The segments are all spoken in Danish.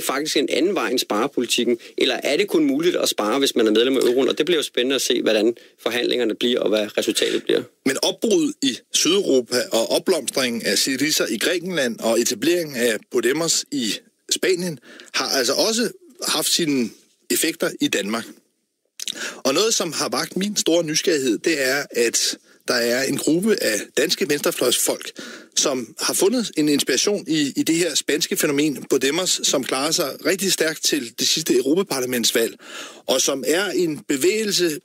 faktisk en anden vej end sparepolitikken? Eller er det kun muligt at spare, hvis man er medlem af euroen? Og det bliver jo spændende at se, hvordan forhandlingerne bliver, og hvad resultatet bliver. Men opbrud i Sydeuropa og opblomstringen af Syriza i Grækenland og etableringen af Podemos i Spanien har altså også haft sine effekter i Danmark. Og noget, som har vakt min store nysgerrighed, det er, at der er en gruppe af danske venstrefløjsfolk, som har fundet en inspiration i det her spanske fænomen Podemos, som klarer sig rigtig stærkt til det sidste Europaparlamentsvalg, og som er en bevægelse,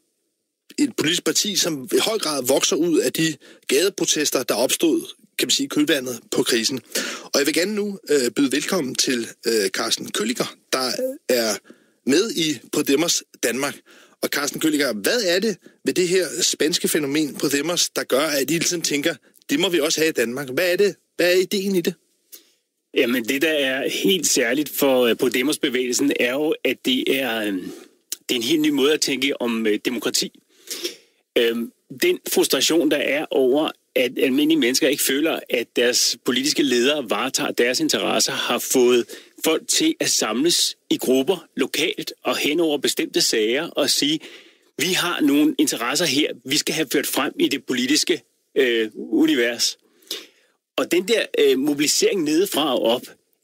et politisk parti, som i høj grad vokser ud af de gadeprotester, der opstod, kan man sige, kølvandet på krisen. Og jeg vil gerne nu byde velkommen til Carsten Kølliker, der er med i Podemos Danmark. Og Carsten Kølliker, hvad er det ved det her spanske fænomen Podemos, der gør, at I ligesom tænker, det må vi også have i Danmark? Hvad er det? Hvad er ideen i det? Jamen, det der er helt særligt for Podemos-bevægelsen, er jo, at det er en helt ny måde at tænke om demokrati. Den frustration, der er over, at almindelige mennesker ikke føler, at deres politiske ledere varetager deres interesser, har fået folk til at samles i grupper lokalt og hen over bestemte sager og sige, vi har nogle interesser her, vi skal have ført frem i det politiske univers. Og den der mobilisering nedefra og op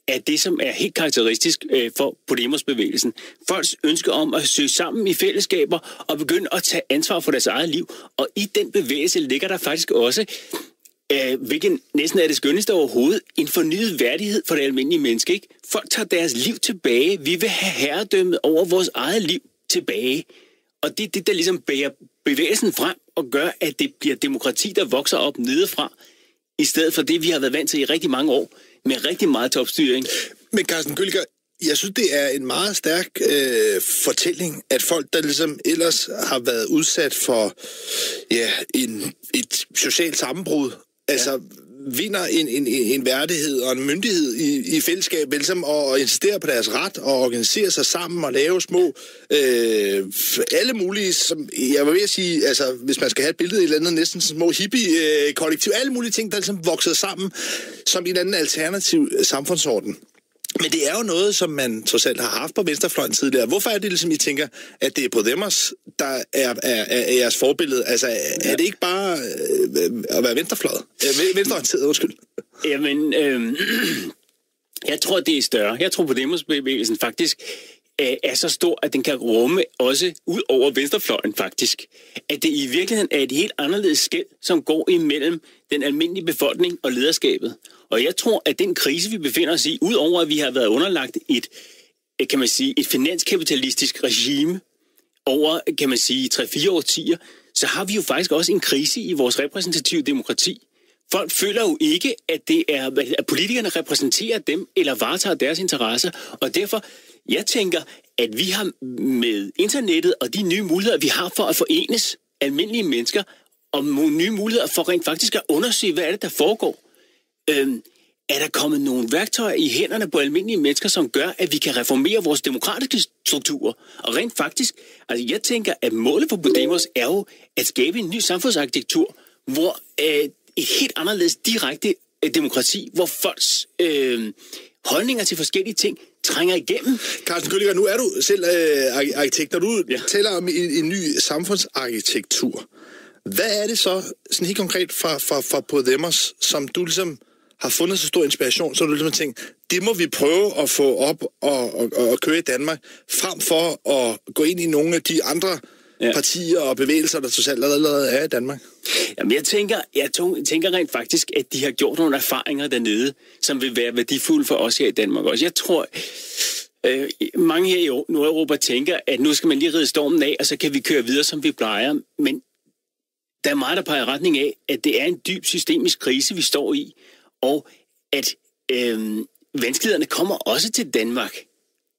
er det, som er helt karakteristisk for Podemos-bevægelsen. Folks ønske om at søge sammen i fællesskaber og begynde at tage ansvar for deres eget liv. Og i den bevægelse ligger der faktisk også, hvilken næsten er det skønneste overhovedet, en fornyet værdighed for det almindelige menneske. Ikke? Folk tager deres liv tilbage. Vi vil have herredømmet over vores eget liv tilbage. Og det er det, der ligesom bærer bevægelsen frem og gør, at det bliver demokrati, der vokser op nedefra, i stedet for det, vi har været vant til i rigtig mange år, med rigtig meget topstyring. Men Carsten Kølliker, jeg synes, det er en meget stærk fortælling, at folk, der ligesom ellers har været udsat for et socialt sammenbrud, altså vinder en værdighed og en myndighed i fællesskab, ligesom at insistere på deres ret og organisere sig sammen og lave små, alle mulige, som jeg vil ved at sige, altså hvis man skal have et billede i et eller andet, næsten små hippie-kollektiv, alle mulige ting, der ligesom voksede sammen som en anden alternativ samfundsorden. Men det er jo noget, som man trods alt har haft på venstrefløjen tidligere. Hvorfor er det ligesom, I tænker, at det er Podemos, der er jeres forbillede? Altså, er det ikke bare at være venstrefløjet? Venstreorienteret, undskyld. Jamen, jeg tror, det er større. Jeg tror, Podemos-bevægelsen faktisk er så stor, at den kan rumme også ud over venstrefløjen faktisk. At det i virkeligheden er et helt anderledes skel, som går imellem den almindelige befolkning og lederskabet. Og jeg tror, at den krise, vi befinder os i, udover at vi har været underlagt et finanskapitalistisk regime over, kan man sige, 3-4 årtier, så har vi jo faktisk også en krise i vores repræsentative demokrati. Folk føler jo ikke, at politikerne repræsenterer dem eller varetager deres interesser, og derfor, jeg tænker, at vi har med internettet og de nye muligheder, vi har for at forenes almindelige mennesker, og nye muligheder for rent faktisk at undersøge, hvad er det, der foregår. Er der kommet nogle værktøjer i hænderne på almindelige mennesker, som gør, at vi kan reformere vores demokratiske strukturer? Og rent faktisk, altså jeg tænker, at målet for Podemos er jo at skabe en ny samfundsarkitektur, hvor et helt anderledes direkte demokrati, hvor folks holdninger til forskellige ting trænger igennem. Carsten Kølliker, nu er du selv arkitekt. Når du taler om en ny samfundsarkitektur, hvad er det så sådan helt konkret fra Podemos, som du ligesom har fundet så stor inspiration, så du ligesom tænker, det må vi prøve at få op og køre i Danmark, frem for at gå ind i nogle af de andre partier og bevægelser, der totalt allerede er i Danmark? Jamen, jeg tænker rent faktisk, at de har gjort nogle erfaringer dernede, som vil være værdifulde for os her i Danmark også. Jeg tror, mange her i Nordeuropa tænker, at nu skal man lige ride stormen af, og så kan vi køre videre, som vi plejer. Men der er meget, der peger i retning af, at det er en dyb systemisk krise, vi står i, og at vanskelighederne kommer også til Danmark.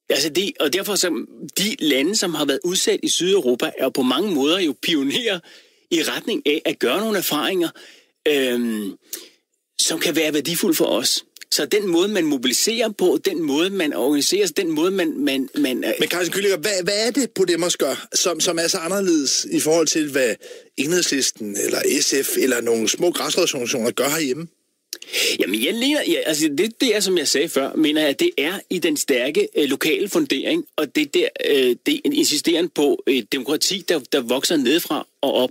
Altså og derfor som de lande, som har været udsat i Sydeuropa, er på mange måder jo pionerer i retning af at gøre nogle erfaringer, som kan være værdifulde for os. Så den måde, man mobiliserer på, den måde, man organiserer, den måde, man... Men Carsten Kølliker, hvad er det, Podemos gør, som er så anderledes i forhold til, hvad Enhedslisten eller SF eller nogle små græsrodsorganisationer gør herhjemme? Jamen, det er, som jeg sagde før, mener jeg, at det er i den stærke lokale fundering, og det er insisteren på et demokrati, der vokser nedefra og op.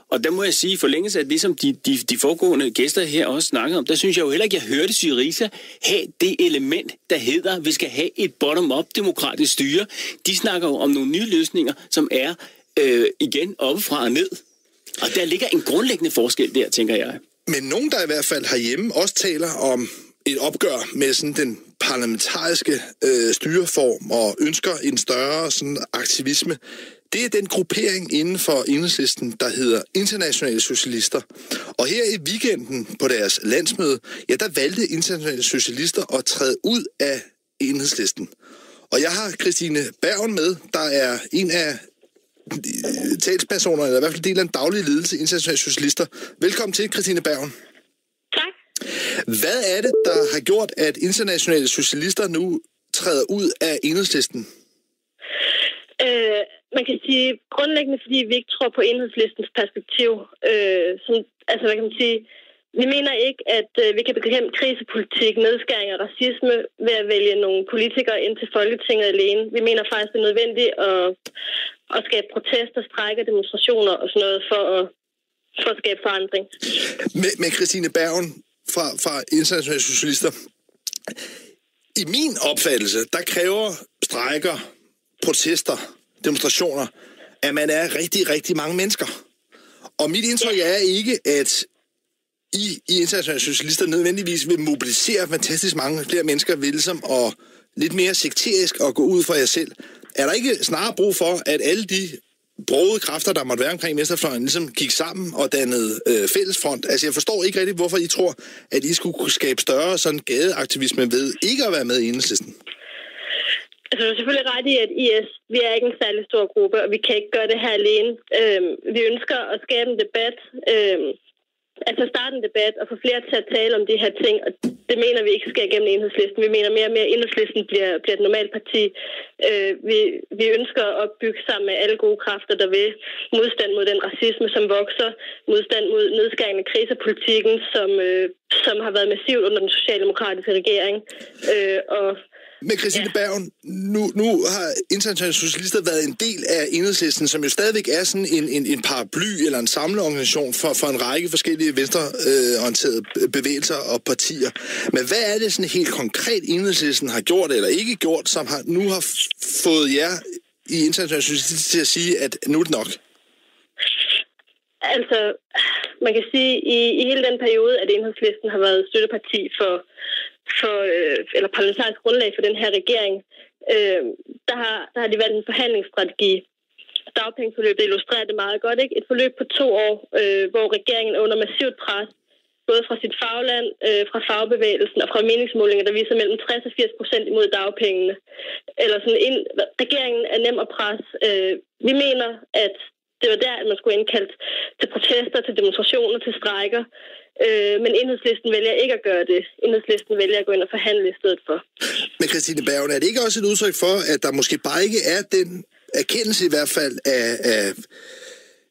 Og der må jeg sige, i forlængelse af det, som de foregående gæster her også snakkede om, der synes jeg jo heller ikke, jeg hørte Syriza have det element, der hedder, at vi skal have et bottom-up demokratisk styre. De snakker jo om nogle nye løsninger, som er igen oppefra og ned. Og der ligger en grundlæggende forskel der, tænker jeg. Men nogen, der i hvert fald herhjemme også taler om et opgør med sådan den parlamentariske styreform og ønsker en større sådan aktivisme, det er den gruppering inden for Enhedslisten, der hedder Internationale Socialister. Og her i weekenden på deres landsmøde, ja, der valgte Internationale Socialister at træde ud af Enhedslisten. Og jeg har Christine Bergen med, der er en af talspersoner, eller i hvert fald del af en daglig ledelse Internationale Socialister. Velkommen til, Christine Bergen. Tak. Hvad er det, der har gjort, at Internationale Socialister nu træder ud af Enhedslisten? Man kan sige grundlæggende, fordi vi ikke tror på Enhedslistens perspektiv. Hvad kan man sige? Vi mener ikke, at vi kan bekæmpe krisepolitik, nedskæring og racisme ved at vælge nogle politikere ind til Folketinget alene. Vi mener faktisk, det er nødvendigt at skabe protester, strejker, demonstrationer og sådan noget for at skabe forandring. Med Christine Bergen fra Internationale Socialister. I min opfattelse, der kræver strejker, protester, demonstrationer, at man er rigtig, rigtig mange mennesker. Og mit indtryk er ikke, at I Internationale Socialister nødvendigvis vil mobilisere fantastisk mange flere mennesker ved ligesom og lidt mere sekterisk og gå ud for jer selv. Er der ikke snarere brug for, at alle de brogede kræfter, der måtte være omkring venstrefløjen, ligesom gik sammen og dannede fællesfront? Altså, jeg forstår ikke rigtig, hvorfor I tror, at I skulle kunne skabe større sådan gadeaktivisme ved ikke at være med i Enhedslisten. Altså, du er selvfølgelig ret i, at IS, vi er ikke en særlig stor gruppe, og vi kan ikke gøre det her alene. Vi ønsker at skabe en debat, starte en debat og få flere til at tale om de her ting, og det mener vi ikke sker gennem Enhedslisten. Vi mener mere og mere, at Enhedslisten bliver et normalt parti. Vi ønsker at opbygge sammen med alle gode kræfter, der vil modstand mod den racisme, som vokser, modstand mod nedskæringen af krisepolitikken, som har været massivt under den socialdemokratiske regering, Men Christine Bergen, nu har Internationale Socialister været en del af Enhedslisten, som jo stadigvæk er sådan en paraply eller en samleorganisation for en række forskellige venstreorienterede bevægelser og partier. Men hvad er det sådan helt konkret Enhedslisten har gjort eller ikke gjort, som nu har fået jer i Internationale Socialister til at sige, at nu er det nok? Altså, man kan sige, i hele den periode, at Enhedslisten har været støtteparti eller parlamentarisk grundlag for den her regering, der har de valgt en forhandlingsstrategi. Dagpengeforløbet illustrerer det meget godt, ikke? Et forløb på 2 år, hvor regeringen er under massivt pres, både fra sit fagland, fra fagbevægelsen og fra meningsmålinger, der viser mellem 60 og 80% imod dagpengene. Eller sådan regeringen er nem at presse. Vi mener, at det var der, at man skulle indkalde til protester, til demonstrationer, til strejker. Men Enhedslisten vælger ikke at gøre det. Enhedslisten vælger at gå ind og forhandle i stedet for. Men Christine Bergen, er det ikke også et udtryk for, at der måske bare ikke er den erkendelse i hvert fald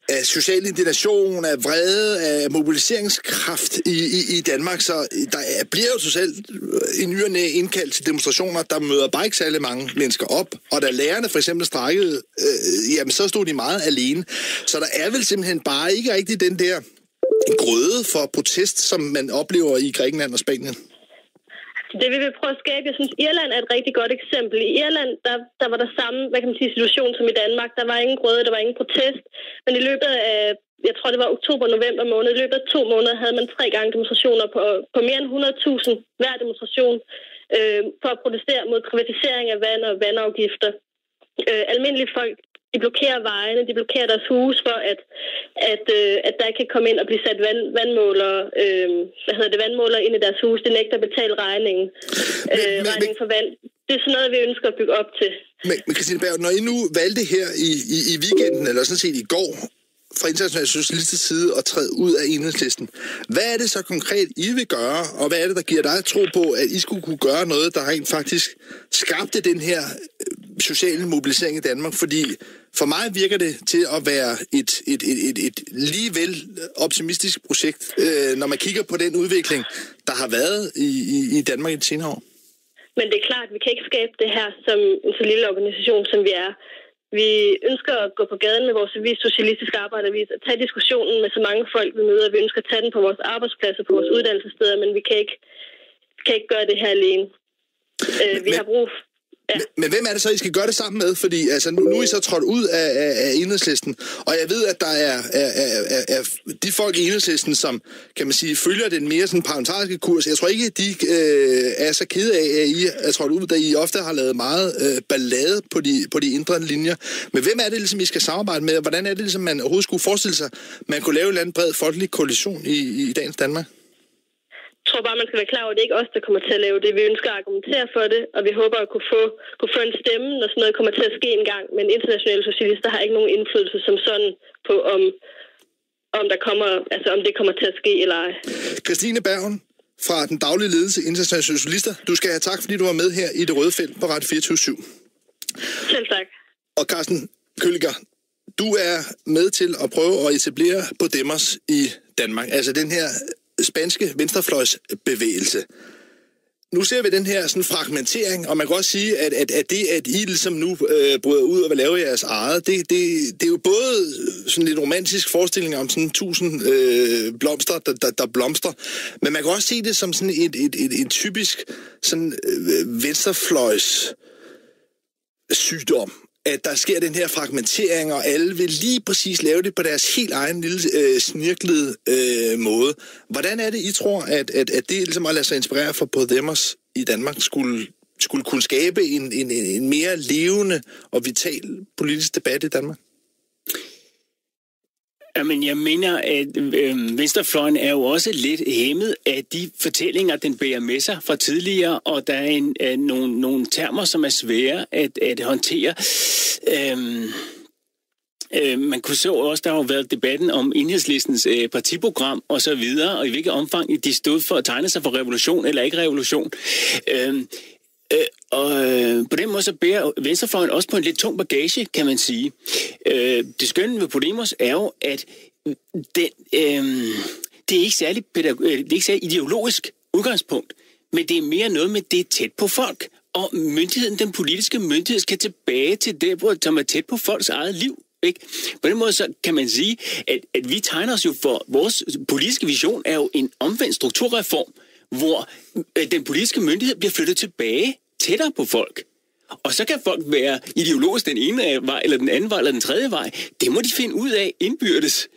af social indignation, af vrede, af mobiliseringskraft i Danmark, så der bliver jo totalt i ny og næ indkaldt til demonstrationer, der møder bare ikke særlig mange mennesker op, og da lærerne for eksempel strejkede, jamen så stod de meget alene. Så der er vel simpelthen bare ikke rigtig den der grøde for protest, som man oplever i Grækenland og Spanien. Det vil vi prøve at skabe. Jeg synes, Irland er et rigtig godt eksempel. I Irland, der var der samme, situation som i Danmark. Der var ingen grøde, der var ingen protest. Men i løbet af, jeg tror det var oktober-november måned, i løbet af 2 måneder havde man 3 gange demonstrationer på mere end 100.000 hver demonstration for at protestere mod privatisering af vand og vandafgifter. Almindelige folk, de blokerer vejene, de blokerer deres hus for, at der ikke kan komme ind og blive sat vandmåler ind i deres hus. Det nægter at betale regningen. Regningen for vand. Det er sådan noget, vi ønsker at bygge op til. Men Christine Berg, når I nu valgte her i weekenden, eller sådan set i går, fra Internationale Socialisters side at træde ud af Enhedslisten. Hvad er det så konkret, I vil gøre, og hvad er det, der giver dig tro på, at I skulle kunne gøre noget, der rent faktisk skabte den her sociale mobilisering i Danmark, fordi for mig virker det til at være et ligevel optimistisk projekt, når man kigger på den udvikling, der har været i Danmark i de senere år. Men det er klart, at vi kan ikke skabe det her som en så lille organisation, som vi er. Vi ønsker at gå på gaden med vores socialistiske arbejdervis og tage diskussionen med så mange folk, vi møder. Vi ønsker at tage den på vores arbejdspladser, på vores uddannelsessteder, men vi kan ikke gøre det her alene. Vi har brug. Ja. Men hvem er det så, I skal gøre det sammen med? Fordi altså, nu er I så trådt ud af Enhedslisten, og jeg ved, at der er de folk i Enhedslisten, som, kan man sige, følger den mere sådan parlamentariske kurs. Jeg tror ikke, de er så kede af, at I er trådt ud, da I ofte har lavet meget ballade på de indre linjer. Men hvem er det, ligesom, I skal samarbejde med? Hvordan er det, ligesom, man overhovedet skulle forestille sig, man kunne lave en eller anden bred folkelig koalition i dagens Danmark? Jeg tror bare, man skal være klar over, at det ikke er os, der kommer til at lave det. Vi ønsker at argumentere for det, og vi håber at kunne få en stemme, når sådan noget kommer til at ske en gang. Men internationale socialister har ikke nogen indflydelse som sådan på, om det kommer til at ske eller ej. Christine Bergen fra den daglige ledelse Internationale Socialister. Du skal have tak, fordi du var med her i Det Røde Felt på Radio 24/7. Selv tak. Og Carsten Kølliger, du er med til at prøve at etablere Podemos i Danmark. Altså den her spanske venstrefløjsbevægelse. Nu ser vi den her sådan fragmentering, og man kan også sige, at det, at I ligesom nu bryder ud og vil lave jeres eget, det er jo både sådan lidt romantisk forestilling om sådan 1000 blomster, der blomstrer, men man kan også se det som sådan et typisk sådan venstrefløjs sygdom, at der sker den her fragmentering, og alle vil lige præcis lave det på deres helt egen lille snirklede måde. Hvordan er det, I tror, at det ligesom at lade sig inspirere for Podemos i Danmark skulle kunne skabe en mere levende og vital politisk debat i Danmark? Jamen, jeg mener, at venstrefløjen er jo også lidt hæmmet af de fortællinger, den bærer med sig fra tidligere, og der er nogle termer, som er svære at håndtere. Man kunne så også, der har jo været debatten om Enhedslistens partiprogram og så videre, og i hvilket omfang de stod for at tegne sig for revolution eller ikke revolution. Og på den måde så bærer venstrefløjen også på en lidt tung bagage, kan man sige. Det skønne ved Podemos er jo, at det er ikke særlig ideologisk udgangspunkt, men det er mere noget med, det er tæt på folk. Og myndigheden, den politiske myndighed, skal tilbage til det, som er tæt på folks eget liv. Ikke? På den måde så kan man sige, at vi tegner os jo for, vores politiske vision er jo en omvendt strukturreform, hvor den politiske myndighed bliver flyttet tilbage tættere på folk. Og så kan folk være ideologisk den ene vej, eller den anden vej, eller den tredje vej. Det må de finde ud af indbyrdes.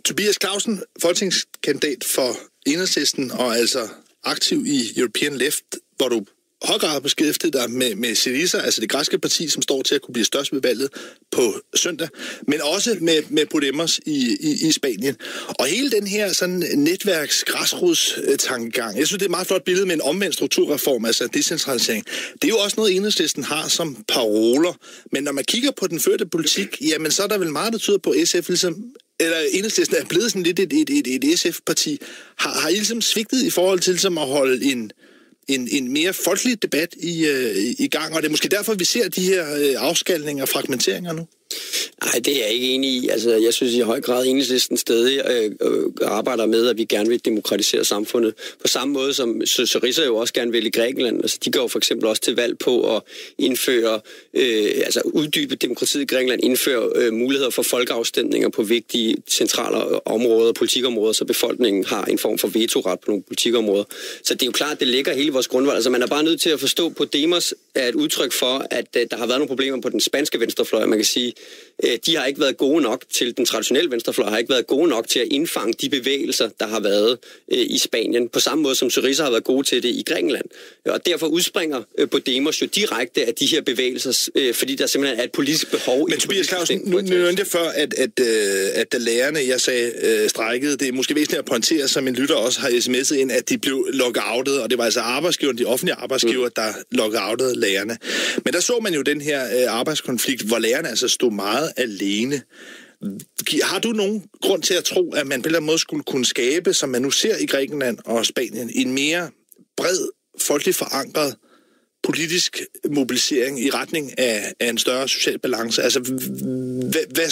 Tobias Clausen, folketingskandidat for Enhedslisten, og altså aktiv i European Left, hvor du høj grad beskæftiget dig med Syriza, altså det græske parti, som står til at kunne blive størst ved valget på søndag, men også med Podemos i Spanien. Og hele den her sådan netværks-græsrodstankegang, jeg synes, det er et meget flot billede med en omvendt strukturreform, altså decentralisering. Det er jo også noget, Enhedslisten har som paroler, men når man kigger på den førte politik, jamen så er der vel meget, der tyder på SF, ligesom eller Enhedslisten er blevet sådan lidt et SF-parti. Har I ligesom svigtet i forhold til ligesom at holde en mere folkelig debat i gang, og det er måske derfor, vi ser de her afskalninger og fragmenteringer nu? Nej, det er jeg ikke enig i. Altså, jeg synes i høj grad, at Enhedslisten stadig arbejder med, at vi gerne vil demokratisere samfundet. På samme måde som Syriza jo også gerne vil i Grækenland. Altså, de går for eksempel også til valg på at indføre, uddybe demokratiet i Grækenland, indføre muligheder for folkeafstemninger på vigtige centrale områder, politikområder, så befolkningen har en form for vetoret på nogle politikområder. Så det er jo klart, at det ligger hele vores grundvalg. Altså, man er bare nødt til at forstå, at Podemos er et udtryk for, at der har været nogle problemer på den spanske venstrefløj. Man kan sige, de har ikke været gode nok til, den traditionelle venstrefløj har ikke været gode nok til at indfange de bevægelser, der har været i Spanien, på samme måde som Syriza har været gode til det i Grækenland. Og derfor udspringer Podemos jo direkte af de her bevægelser, fordi der simpelthen er et politisk behov. Men Tobias Clausen, nu nævnte jeg før, at da lærerne, jeg sagde, strækkede, det er måske væsentligt at pointere, som en lytter også har sms'et ind, at de blev lockoutet, og det var altså arbejdsgiverne, de offentlige arbejdsgiver, der lockoutede lærerne. Men der så man jo den her arbejdskonflikt, hvor lærerne altså stod meget alene. Har du nogen grund til at tro, at man på en eller anden måde skulle kunne skabe, som man nu ser i Grækenland og Spanien, en mere bred, folkeligt forankret politisk mobilisering i retning af en større social balance? Altså,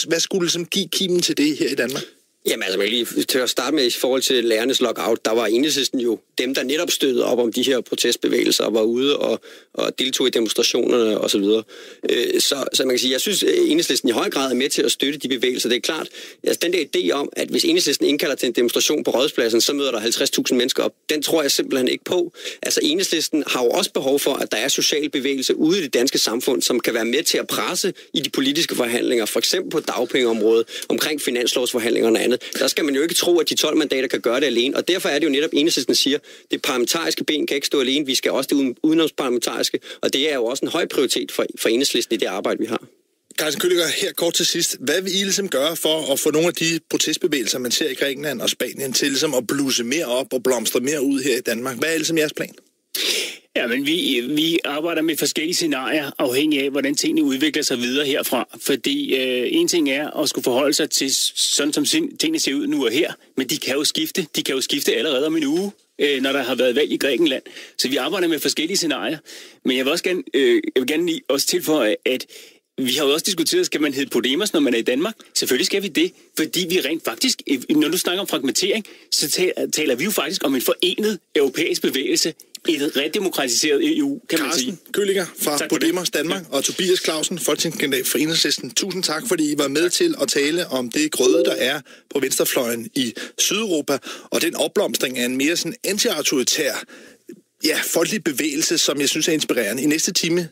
hvad skulle ligesom give kimen til det her i Danmark? Jamen altså, lige til at starte med i forhold til lærernes lockout, der var Enhedslisten jo dem, der netop støttede op om de her protestbevægelser og var ude og deltog i demonstrationerne osv. Så man kan sige, jeg synes, at Enhedslisten i høj grad er med til at støtte de bevægelser. Det er klart, altså den der idé om, at hvis Enhedslisten indkalder til en demonstration på Rådhuspladsen, så møder der 50.000 mennesker op. Den tror jeg simpelthen ikke på. Altså Enhedslisten har jo også behov for, at der er social bevægelse ude i det danske samfund, som kan være med til at presse i de politiske forhandlinger, for eksempel på dagpengeområdet, omkring finanslovsforhandlingerne og andet. Der skal man jo ikke tro, at de 12 mandater kan gøre det alene, og derfor er det jo netop, Enhedslisten siger, det parlamentariske ben kan ikke stå alene, vi skal også det udenomsparlamentariske, og det er jo også en høj prioritet for Enhedslisten i det arbejde, vi har. Carsten Kølliker, her kort til sidst. Hvad vil I ligesom gøre for at få nogle af de protestbevægelser, man ser i Grækenland og Spanien, til ligesom at bluse mere op og blomstre mere ud her i Danmark? Hvad er ligesom jeres plan? Ja, men vi arbejder med forskellige scenarier, afhængig af, hvordan tingene udvikler sig videre herfra. Fordi en ting er at skulle forholde sig til sådan, som tingene ser ud nu og her, men de kan jo skifte. De kan jo skifte allerede om en uge, når der har været valg i Grækenland. Så vi arbejder med forskellige scenarier. Men jeg vil også gerne også tilføje, at vi har jo også diskuteret, skal man hedde Podemos, når man er i Danmark? Selvfølgelig skal vi det, fordi vi rent faktisk, når du snakker om fragmentering, så taler vi jo faktisk om en forenet europæisk bevægelse, et redemokratiseret EU, kan man sige. Carsten Kølliker fra Podemos Danmark og Tobias Clausen, folketingskandidat for Enhedslisten. Tusind tak, fordi I var med til at tale om det grøde, der er på venstrefløjen i Sydeuropa, og den opblomstring af en mere sådan anti-autoritær folkelig bevægelse, som jeg synes er inspirerende. I næste time